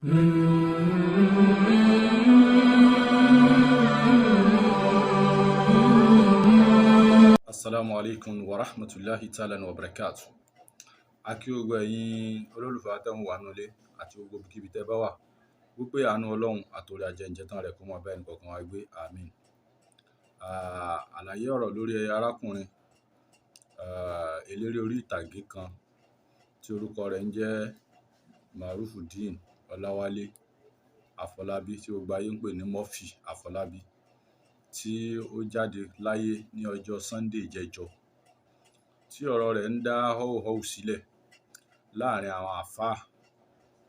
Assalamu alaikum wa rahmatullahi ta'ala wa barakatuh. A kí gbogbo ẹ̀yin olólùfẹ́ àtẹ̀hún wà nílé àti gbogbo ibikíbi tẹ́ bá wà wípé àánú Ọlọ́run àtòrí ajẹ́njẹ́ tán rẹ̀ kó máa bá ẹnì kọ̀ọ̀kan wa gbé àmín. Àlàyé ọ̀rọ̀ lórí arákùnrin eléré orí ìtàgé kan tí orúkọ rẹ̀ ń jẹ́ Marufudeen Ọláwálé Afolabi tí gbogbo ayé ń pè ní Murphy Afolabi, tí ó jáde láyé ní ọjọ́ Sunday ìjẹjọ, tí ọ̀rọ̀ rẹ̀ ń dá họ́wùhọ́wù sílẹ̀ láàrin àwọn àfáà,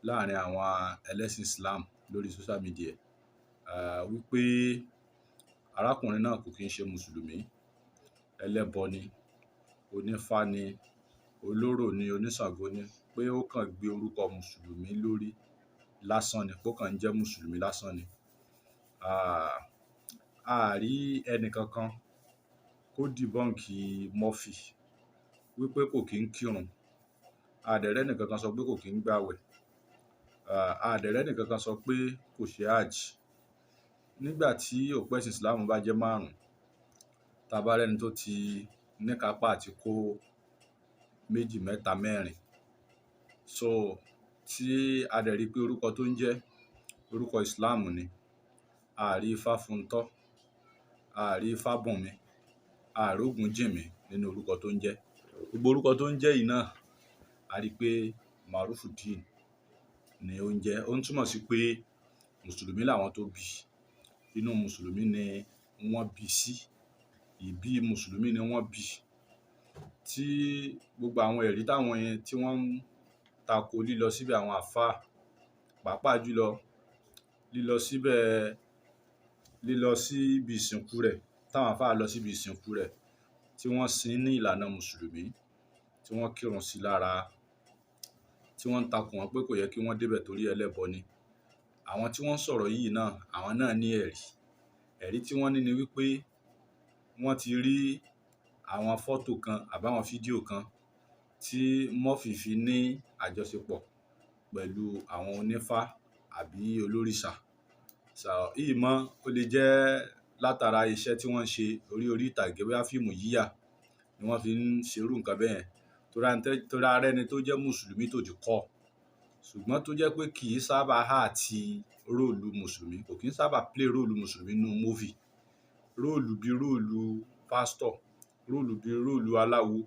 láàrin àwọn ẹlẹ́sìn Islam lórí social media, wípé arákùnrin náà kò kí ń ṣe mùsùlùmí, ẹlẹ́bọ ni, onífá ni, olóró ni, oníṣàngó ni, pé ó kàn gbé orúkọ mùsùlùmí lórí lásán ni, pé ó kàn ń jẹ́ mùsùlùmí lásán ni. A rí ẹnìkankan kó dìbọ́ǹkì Murphy wípé kò kí ń kírun, a dẹ̀ rẹ́ nìkankan sọ pé kò kí ń gbàwẹ̀, a dẹ̀ rẹ́ nìkankan sọ pé kò ṣe hajj. Nígbà tí òpó ẹ̀sìn Islam bá jẹ́ 5, tá bá rẹ́ni tó ti níkápá àti kó 2, 3, 4, so tí a dẹ̀ rí pé orúkọ tó ń jẹ́ orúkọ Islam ni, a rí Fáfuntọ́, a rí Fábùnmi, a rí Ògúnjìmí nínú orúkọ tó ń jẹ́. Gbogbo orúkọ tó ń jẹ́ yìí náà a rí pé Marufudeen ni ó ń jẹ́. Ó ń túmọ̀ sí pé mùsùlùmí làwọn tó bí, inú mùsùlùmí ni wọ́n bí sí, ìbí mùsùlùmí ni wọ́n bí. Tí gbogbo àwọn ẹ̀rí táwọn yẹn tí wọ́n ń tako lílọ síbẹ̀ àwọn àfáà, pàápàá jùlọ lílọ síbi ìsìnkú rẹ̀, táwọn àfáà lọ síbi ìsìnkú rẹ̀ tí wọ́n sin ní ìlànà mùsùlùmí, tí wọ́n kírun sí lára, tí wọ́n ń takò wọ́n pé kò yẹ kí wọ́n débẹ̀ torí ẹlẹ́bọ ni. Àwọn tí wọ́n sọ̀rọ̀ yìí náà, àwọn náà ní ẹ̀rí tí wọ́n ní ni wípé wọ́n ti rí àwọn fọ́tò kan àbáwọn fídíò kan tí Murphy fi ní àjọṣepọ̀ pẹ̀lú àwọn onífá àbí olórìṣà. Yìí mọ́ ó lè jẹ́ látara iṣẹ́ tí wọ́n ń ṣe orí ìtàgé, bóyá fíìmù yíyà ni wọ́n fi ń ṣerú nǹkan bẹ́ẹ̀. Torí ara ẹni tó jẹ́ mùsùlùmí tó ti kọ́, ṣùgbọ́n tó jẹ́ pé kì í sábà àti róòlù mùsùlùmí, kò kí ń sábà play róòlù mùsùlùmí nínú movie, róòlù bí róòlù pásítọ̀, róòlù bí róòlù aláwo,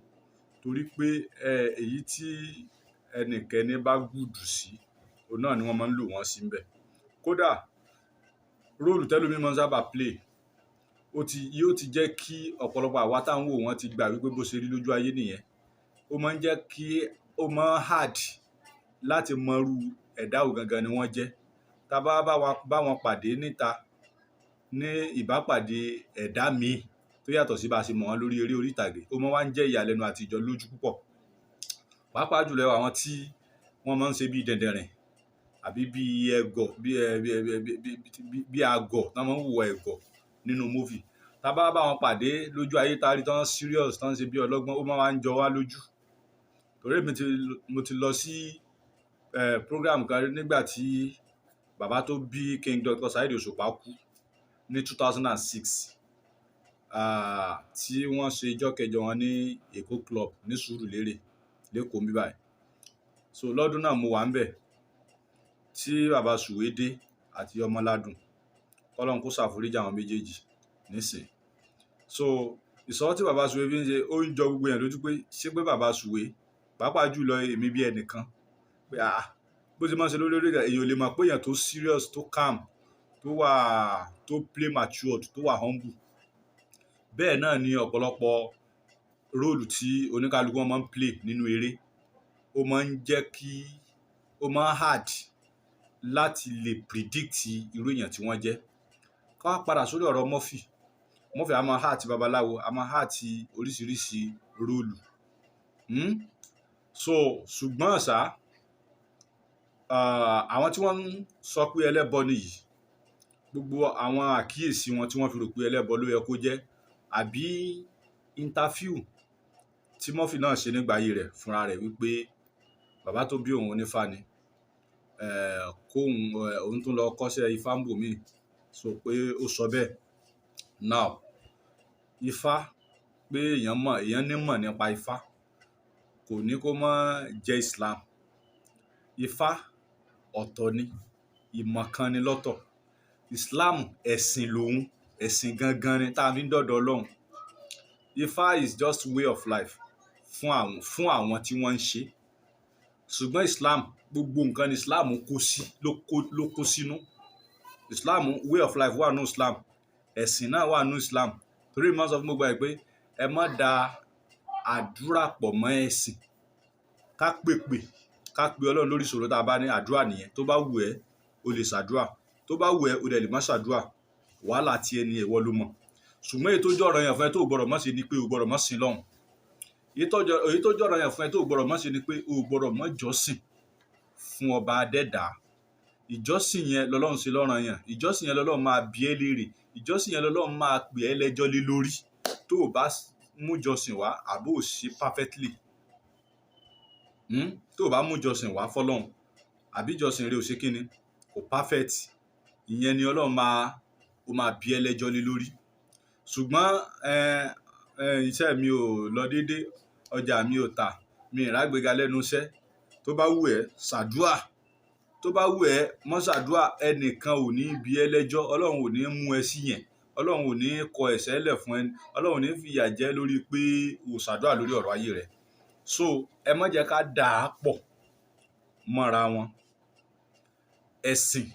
torí pé èyí tí ẹnikẹ́ni bá gùdù sí, òun náà ni wọ́n máa ń lò wọ́n sí ńbẹ̀. Kódà róòlù tẹ́lómi máa ń sábà play yóò ti jẹ́ kí ọ̀pọ̀lọpọ̀ àwa táwọn wò wọ́n ti gbà wípé bó ṣe rí lójú ayé nìyẹn. Ó máa ń jẹ́ kí ó máa hard láti mọrú ẹ̀dá wo gangan ni wọ́n jẹ́. Tá bá bá wọn pàdé níta ní ìbápàdé ẹ̀dá míì tó yàtọ̀ sí bá a ṣe mọ̀ wọ́n lórí eré orí ìtàgé, ó máa ń jẹ́ ìyàlẹ́nu àti ìjọlójú púpọ̀. Pàápàá jùlọ àwọn tí wọ́n máa ń ṣe bí dẹ̀ndẹ̀rìn àbí bí ẹgọ̀, bí àgọ̀, tán máa ń hùwà ẹ̀gọ̀ nínú movie. Tá bá bá wọn pàdé lójú ayé, tá rí tán serious, tán ṣe bí ọlọ́gbọ́n, ó máa ń jọ wá lójú. Torí mo ti lọ sí program kan nígbà tí bàbá tó bí King Dr. Saheed Òṣùpá kú ní 2006, tí wọ́n ṣe ijọ́ kẹjọ wọn ní Èkó Club ní Sùúrùlérè lẹ́kọ̀ọ́ mi báyìí. So lọ́dún náà mo wà ń bẹ̀ tí bàbá Sùwé dé àti Ọmọládùn, kọ́lọ́run kó ṣàforíjì àwọn méjèèjì nísìn. So ìsọ̀rọ̀ tí bàbá Sùwé fi ń ṣe ó ń jọ gbogbo yẹn lójú pé ṣé pé bàbá Sùwé, pàápàá jùlọ èmi bí ẹnìkan, pé bó ṣe máa ń ṣe lórí èèyàn lè mọ̀ pé èèyàn tó serious, tó calm, tó play matured, tó wà humble. Bẹ́ẹ̀ náà ni ọ̀pọ̀lọpọ̀ róòlù tí oníkálukú wọn máa ń play nínú eré, ó máa ń jẹ́ kí ó máa hard láti lè predict irú èèyàn tí wọ́n jẹ́. Ká padà sórí ọ̀rọ̀ Murphy a máa há àti babaláwo, a máa há àti oríṣiríṣi róòlù. So ṣùgbọ́n ṣá, àwọn tí wọ́n ń sọ pé ẹlẹ́bọ nìyí, gbogbo àwọn àkíyèsí wọn tí wọ́n fi rò pé ẹlẹ́bọ ló yẹ kó jẹ́, àbí interview tí Murphy náà ṣe nígbà ayé rẹ̀ fúnra rẹ̀ wípé bàbá tó bí òun onífá ni, kóun òun tún lọ kọ́ṣẹ́ ifá ń bò míì so pé ó sọ bẹ́ẹ̀. Now ifá pé èèyàn nímọ̀ nípa ifá kò ní kó má jẹ́ Islam. Ifá ọ̀tọ̀ ni, ìmọ̀ kan ni lọ́tọ̀. Islam ẹ̀sìn lòun, ẹ̀sìn gangan ni tá a fi ń dọ̀dọ̀ Ọlọ́run. Ifá is just way of life fún àwọn tí wọ́n ń ṣe. Ṣùgbọ́n Islam gbogbo nǹkan ni Islam ló kó sínú. Islam way of life wà nínú Islam, ẹ̀sìn náà wà nínú Islam. Torí mo sọ fún gbogbo ẹ̀ pé ẹ má da àdúrà pọ̀ mọ́ ẹ̀sìn. Ká pe Ọlọ́run lórí ìṣòro tá a bá ní, àdúrà nìyẹn. Tó bá wù ẹ́ o lè ṣàdúrà, tó bá wù ẹ́ o dẹ̀ lè má ṣàdúrà, wàhálà tí ẹni ìwọ ló mọ̀. Ṣùgbọ́n èyí tó jẹ́ ọ̀ranyàn fún ẹ tó gbọ́dọ̀ má ṣe ni pé o gbọ́dọ̀ má sin lọ́hùn. Èyí tó jẹ́ ọ̀ranyàn fún ẹ tó gbọ́dọ̀ má ṣe ni pé o gbọ́dọ̀ má jọ́sìn fún ọba adẹ́dàá. Ìjọ́sìn yẹn lọ́lọ́run ṣe lọ́ranyàn, ìjọ́sìn yẹn lọ́lọ́run máa bi ẹ́ léèrè, ìjọ́sìn yẹn lọ́lọ́run máa pè ẹ́ lẹ́jọ́ lé lórí tó o bá mú jọ́sìn wá àbó ò ṣe perfectly. Tó o bá mú jọ́sìn wá fọ́lọ́run àbí jọ́sìn rẹ ò ṣe kíni kò perfect, ìyẹn ni Ọlọ́run máa bi ẹ́ lẹ́jọ́ lé lórí. Ṣùgbọ́n iṣẹ́ mi ò lọ déédéé, ọjà mi ò tà, mi ì rágbéga lẹ́nu iṣẹ́. Tó bá wù ẹ́ ṣàdúà, tó bá wù ẹ́ mọ́ ṣàdúà, ẹnìkan ò ní bi ẹ́ lẹ́jọ́, Ọlọ́run ò ní mú ẹ sí yẹn, Ọlọ́run ò ní kọ ẹ̀ṣẹ̀ lẹ̀ fún ẹni, Ọlọ́run ò ní fìyà jẹ lórí pé o ṣàdúà lórí ọ̀rọ̀ ayé rẹ̀. So ẹ má jẹ́ ká dà á pọ̀ mọ́ra wọn. Ẹ̀sìn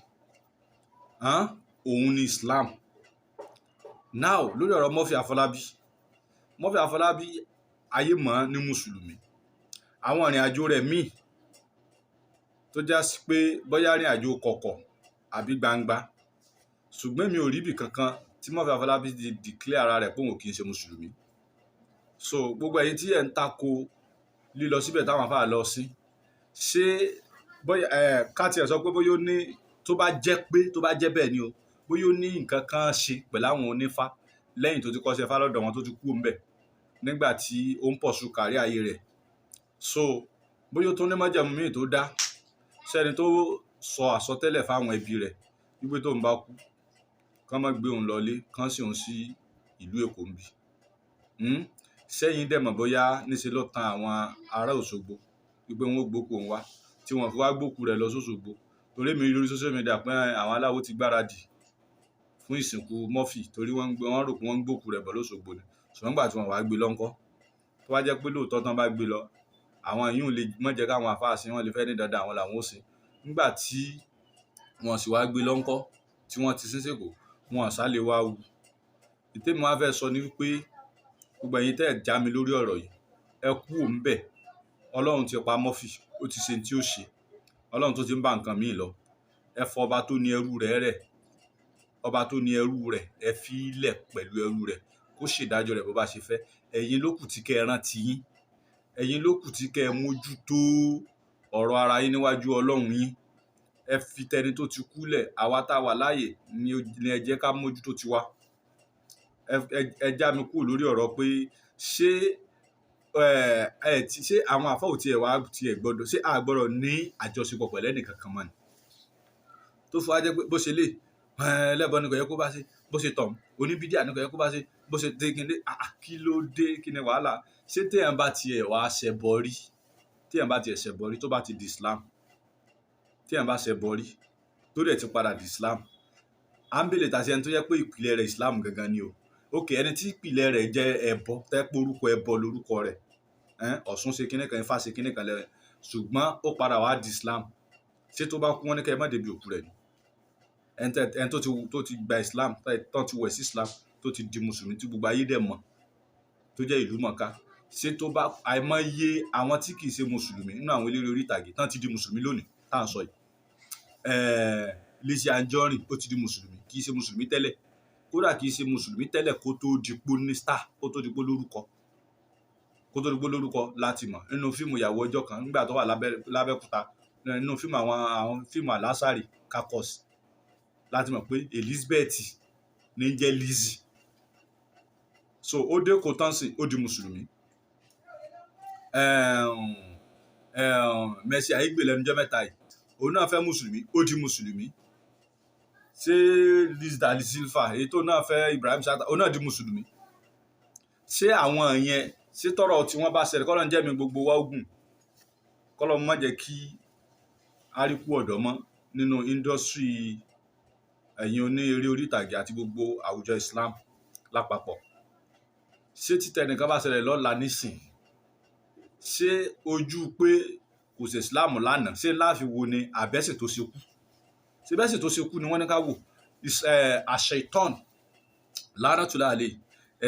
òun ni Islam. Now lórí ọ̀rọ̀ Murphy Afolabi ayé mọ̀ ní mùsùlùmí. Àwọn ìrìn àjò rẹ̀ míì tó já sí pé bóyá ìrìn àjò kọ̀kọ̀ àbí gbangba, ṣùgbọ́n mi ò rí ibì kankan tí Murphy Afolabi ti declare ara rẹ̀ pé òun kì í ṣe mùsùlùmí. So gbogbo ẹ̀yin tí ẹ̀ ń tako lílọ síbẹ̀ táwọn afáà lọ sí, ṣé bóyá ká tiẹ̀ sọ pé bóyá ó ní, tó bá jẹ́ bẹ́ẹ̀ ni o, bóyá ó ní nǹkan kan ṣe pẹ̀lú àwọn onífá lẹ́yìn tó ti kọ́ṣẹ́ fá lọ́dọ̀ wọn tó ti kú ńbẹ̀ nígbà tí ó ń pọ̀ṣù kárí ayé rẹ̀. So bóyá ó tún ní májẹ̀mú míì tó dá sẹ́ni tó sọ àsọtẹ́lẹ̀ fáwọn ẹbí rẹ̀ wípé tóun bá kú kán má gbé òun lọlé, kán sì òun sí ìlú Èkó ń bì. Sẹ́yìn dẹ̀ mọ̀ bóyá níṣe ló tan àwọn ará Òṣogbo wípé wọ́n ó gbókù òun wá tí wọ́n fi wá gbókù rẹ̀ lọ sóṣogbo. Torí mi lórí social media pé àwọn aláwo ti gbáradì fún ìsìnkú Murphy torí wọ́n rò pé wọ́n ń gbókù rẹ̀ bọ̀ lóṣogbo ni. Ṣùgbọ́n nígbà tí wọ́n wá gbé lọ ńkọ́, tó wá jẹ́ pé lóòótọ́ tán bá gbé lọ, àwọn yìí ò lè má jẹ́ káwọn àfáà sí, wọ́n lè fẹ́ ní dandan àwọn làwọn ó sìn. Nígbà tí wọ́n sì wá gbé lọ ńkọ́, tí wọ́n ti sin sèkò, wọn sá lè wá wù. Ìtẹ́mi wá fẹ́ sọ ni wípé gbogbo ẹ̀yin tẹ́ ẹ̀ já mi lórí ọ̀rọ̀ yìí, ẹ kú òun bẹ̀. Ọlọ́run ti pa Murphy, ó ti ṣe tí ó ṣe, Ọlọ́run tó ti ń bá nǹkan míì lọ. Ẹ fọ ọba tó ní ẹrú rẹ̀ rẹ̀, ọba tó ní ẹrú rẹ̀ ẹ fi í lẹ̀ pẹ̀lú ẹrú rẹ̀ kó ṣèdájọ́ rẹ̀ bó bá ṣe fẹ́. Ẹ̀yin ló kù tí kẹ́ ẹ rántí yín, ẹ̀yin ló kù tí kẹ́ ẹ mójútó ọ̀rọ̀ ara yín níwájú Ọlọ́run yín. Ẹ fi tẹni tó ti kú lẹ̀, àwa tá a wà láàyè ni ẹ jẹ́ ká mójútó tiwa. Ẹ já mi kúrò lórí ọ̀rọ̀ pé ṣé àwọn àfáà ò tiẹ̀ gbọ́dọ̀, ṣé a gbọ́dọ̀ ní àjọṣepọ̀ pẹ̀lú ẹnìkankan mọ́ ni? Tó fi wá jẹ́ pé bó ṣe lè ẹlẹ́bọ ni kò yẹ kó bá ṣe, bó ṣe tọ̀hún oníbídíà ni kò yẹ kó bá ṣe, bó ṣe dé kíni kí ló dé, kí ni wàhálà? Ṣé téèyàn bá tiẹ̀ wá ṣẹbọ rí, tó bá ti di Islam, téèyàn bá ṣẹbọ rí tó dẹ̀ ti padà di Islam, à ń bèlè tàṣí ẹni tó jẹ́ pé ìpìlẹ̀ rẹ̀ Islam gangan ni o. Ok, ẹni tí ìpìlẹ̀ rẹ̀ jẹ́ ẹbọ, tẹ́ pé orúkọ ẹbọ lórúkọ rẹ̀, Ọ̀ṣun ṣe kíní kan, Ifá ṣe kíní kan lẹ́rẹ̀, ṣùgbọ́n ó padà wá di Islam. Ṣé tó bá kú wọn ní kẹ́ ẹ má débi òkú rẹ̀ ni? Ẹni tó ti gba Islam, tó ti wẹ̀ sí Islam, tó ti di mùsùlùmí tí gbogbo ayé dẹ̀ mọ̀, tó jẹ́ ìlú mọ̀ọ́ká, ṣé tó bá àìmọye àwọn tí kì í ṣe mùsùlùmí nínú àwọn eléré orí ìtàgé tán ti di mùsùlùmí lónìí tá à ń sọ yìí. Lizzy Anjorin ó ti di mùsùlùmí, kì í ṣe mùsùlùmí tẹ́lẹ̀, kódà kì í ṣe mùsùlùmí tẹ́lẹ̀ kó tó dipò ní star, kó tó dipò lórúkọ láti mọ̀ nínú fíìmù Ìyàwó Ọjọ́ Kan nígbà tó wà lábẹ́òkúta, nínú fíìmù àwọn fíìmù Alásàrì Kakos láti mọ̀ pé Elizabeth ní jẹ́ Lizzy. So ó dé kó tán sí, ó di mùsùlùmí. Mercy Aigbe lẹ́nu jẹ́ mẹ́ta yìí òun náà fẹ́ mùsùlùmí ó di mùsùlùmí. Ṣé Liz da Silva èyí tó náà fẹ́ Ibrahim Chatta òun náà di mùsùlùmí. Ṣé àwọn yẹn ṣé tọrọ tí wọ́n bá ṣẹlẹ̀ kọ́lọ́ ń jẹ́ mi gbogbo wa ogun kọ́lọ́ má jẹ́ kí àríkú ọ̀dọ́ mọ́ nínú indọ́sírì ẹ̀yin oní eré orí ìtàgé àti gbogbo àwùjọ Islam lápapọ̀. Ṣé títẹ̀ nìkan bá ṣẹlẹ̀ lọ́la nísìn ṣé ojú pé kò sí Islam lánàá ṣé láàfin wo ni àbẹ́sìn tó ṣe kú ṣé bẹ́sìn tó ṣe kú ni wọ́n ní ká wò. Àṣẹ ìtọ́n lánàtúlá àlè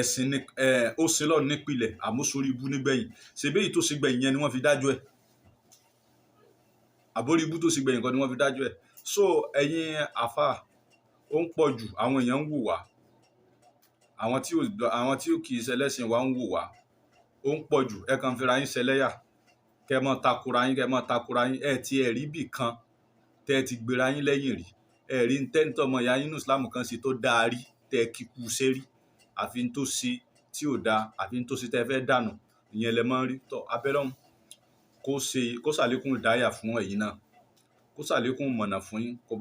ẹ̀sìn ni ó ṣe lọ́ọ̀ nípìnlẹ̀ àmúṣorí ibú nígbẹ̀yìn ṣe béyìí tó ṣe gbẹ̀yìn yẹn ni wọ́n fi dájọ́ ẹ̀ àbórí ibú tó ṣe gbẹ̀yìn kan ni wọ́n fi dájọ́ ẹ̀. So ẹ̀yin àfà ó ń pọ̀ jù àwọn èèyàn ń wò wá àwọn tí ó kì í ṣẹlẹ́sìn wa ń wò wá ó ń pọ̀ jù ẹ kàn fira yín ṣẹlẹ́yà kẹ́ mọ́ takora yín ẹ ti ẹ̀rí bì kan tẹ́ ẹ ti gbéra yín lẹ́yìn rí ẹ̀rí tẹ́ńtọ́ ọmọ ìyá yín ní Islam kan ṣe tó dáa rí tẹ́ ẹ kíkú sẹ́rí àfi tó ṣe tí ò dáa àfi tó ṣe tẹ́ ẹ fẹ́ dànù ìyẹn lẹ mọ́ rí tọ́ abẹ́lọ́hún kó ṣàlékún ìdáyà fún ẹ̀yin náà kó ṣàlékún mọ̀nà fún yín kó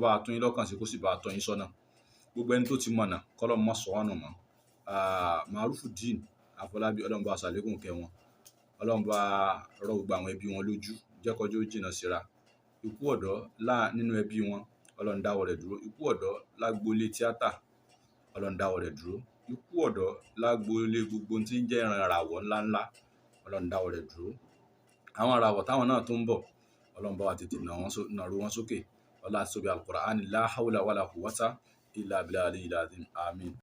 bá tún yín lọ́kàn sí kó sì bá tọ́ yín sọ́nà gbogbo ẹni tó ti mọ̀nà kọ́lọ́ mọ́ sọ wánù mọ́ Marufudeen Afolabi Ọlọ́run bá ṣàlékún kẹ́ wọn Ọlọ́run bá rọ gbogbo àwọn ẹbí wọn lójú jẹ́kọjọ́ jìnnà síra ikú ọ̀dọ́ nínú ẹbí wọn Ọlọ́run dáwọ́ rẹ̀ dúró ikú ọ̀dọ́ lágboolé tíátà Ọlọ́run dáwọ́ rẹ̀ dúró ikú ọ̀dọ́ lágboolé gbogbo tí ń jẹ́ ìrànràwọ̀ ńláńlá Ọlọ́run dáwọ́ rẹ̀ dúró àwọn àràwọ̀ táwọn náà tó ń bọ̀ Ọlọ́run bá wa tètè nàró wọn sókè ọlá àti tóbi Al-Qur'ani la hawla wala quwwata illa billahi al-aliyyil azim àmín.